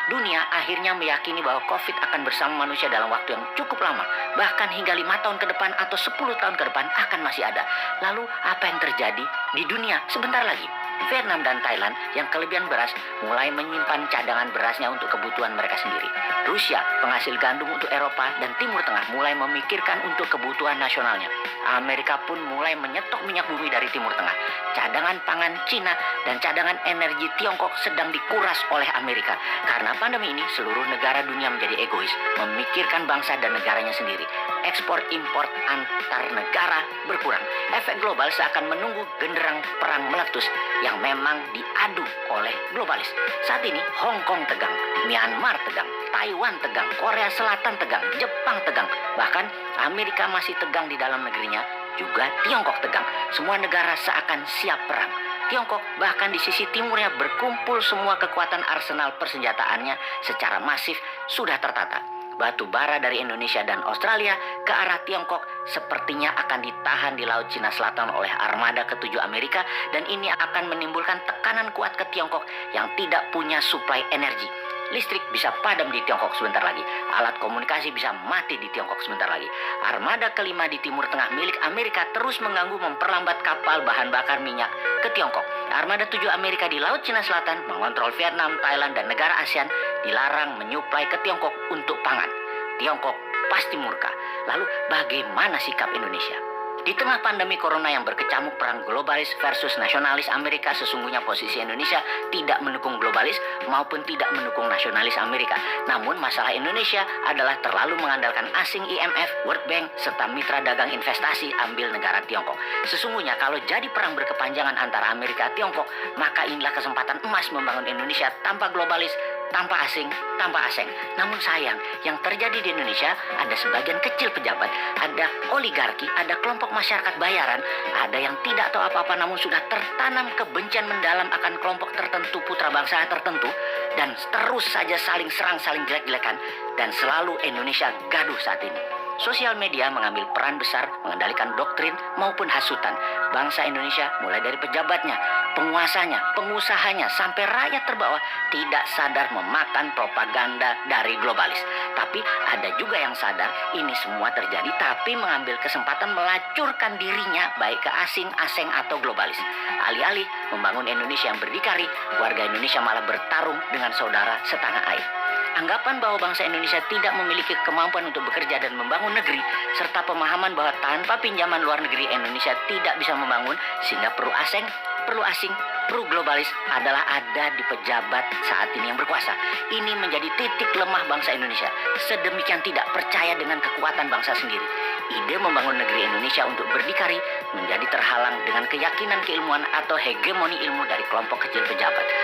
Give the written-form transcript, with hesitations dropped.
Dunia akhirnya meyakini bahwa COVID akan bersama manusia dalam waktu yang cukup lama, bahkan hingga 5 tahun ke depan atau 10 tahun ke depan akan masih ada. Lalu apa yang terjadi di dunia sebentar lagi? Vietnam dan Thailand yang kelebihan beras mulai menyimpan cadangan berasnya untuk kebutuhan mereka sendiri. Rusia, penghasil gandum untuk Eropa dan Timur Tengah, mulai memikirkan untuk kebutuhan nasionalnya. Amerika pun mulai menyetok minyak bumi dari Timur Tengah. Cadangan pangan Cina dan cadangan energi Tiongkok sedang dikuras oleh Amerika. Karena pandemi ini, seluruh negara dunia menjadi egois, memikirkan bangsa dan negaranya sendiri. Ekspor-impor antar negara berkurang. Efek global seakan menunggu genderang perang meletus yang memang diadu oleh globalis. Saat ini Hong Kong tegang, Myanmar tegang, Taiwan tegang, Korea Selatan tegang, Jepang tegang, bahkan Amerika masih tegang di dalam negerinya, juga Tiongkok tegang. Semua negara seakan siap perang. Tiongkok bahkan di sisi timurnya berkumpul semua kekuatan arsenal persenjataannya secara masif sudah tertata. Batu bara dari Indonesia dan Australia ke arah Tiongkok sepertinya akan ditahan di Laut Cina Selatan oleh armada ke-7 Amerika, dan ini akan menimbulkan tekanan kuat ke Tiongkok yang tidak punya suplai energi. Listrik bisa padam di Tiongkok sebentar lagi. Alat komunikasi bisa mati di Tiongkok sebentar lagi. Armada kelima di Timur Tengah milik Amerika terus mengganggu memperlambat kapal bahan bakar minyak ke Tiongkok. Armada 7 Amerika di Laut Cina Selatan mengontrol Vietnam, Thailand, dan negara ASEAN dilarang menyuplai ke Tiongkok untuk pangan. Tiongkok pasti murka. Lalu bagaimana sikap Indonesia? Di tengah pandemi corona yang berkecamuk perang globalis versus nasionalis Amerika, sesungguhnya posisi Indonesia tidak mendukung globalis maupun tidak mendukung nasionalis Amerika. Namun masalah Indonesia adalah terlalu mengandalkan asing IMF, World Bank, serta mitra dagang investasi ambil negara Tiongkok. Sesungguhnya kalau jadi perang berkepanjangan antara Amerika dan Tiongkok, maka inilah kesempatan emas membangun Indonesia tanpa globalis, tanpa asing, tanpa asing. Namun sayang, yang terjadi di Indonesia ada sebagian kecil pejabat, ada oligarki, ada kelompok masyarakat bayaran, ada yang tidak tahu apa-apa namun sudah tertanam kebencian mendalam akan kelompok tertentu, putra bangsa tertentu, dan terus saja saling serang, saling jelek-jelekan, dan selalu Indonesia gaduh saat ini. Sosial media mengambil peran besar mengendalikan doktrin maupun hasutan. Bangsa Indonesia mulai dari pejabatnya, penguasanya, pengusahanya, sampai rakyat terbawah tidak sadar memakan propaganda dari globalis. Tapi ada juga yang sadar ini semua terjadi tapi mengambil kesempatan melacurkan dirinya baik ke asing atau globalis. Alih-alih membangun Indonesia yang berdikari, warga Indonesia malah bertarung dengan saudara setanah air. Anggapan bahwa bangsa Indonesia tidak memiliki kemampuan untuk bekerja dan membangun negeri, serta pemahaman bahwa tanpa pinjaman luar negeri Indonesia tidak bisa membangun, sehingga perlu asing, perlu globalis adalah ada di pejabat saat ini yang berkuasa. Ini menjadi titik lemah bangsa Indonesia. Sedemikian tidak percaya dengan kekuatan bangsa sendiri. Ide membangun negeri Indonesia untuk berdikari menjadi terhalang dengan keyakinan keilmuan atau hegemoni ilmu dari kelompok kecil pejabat.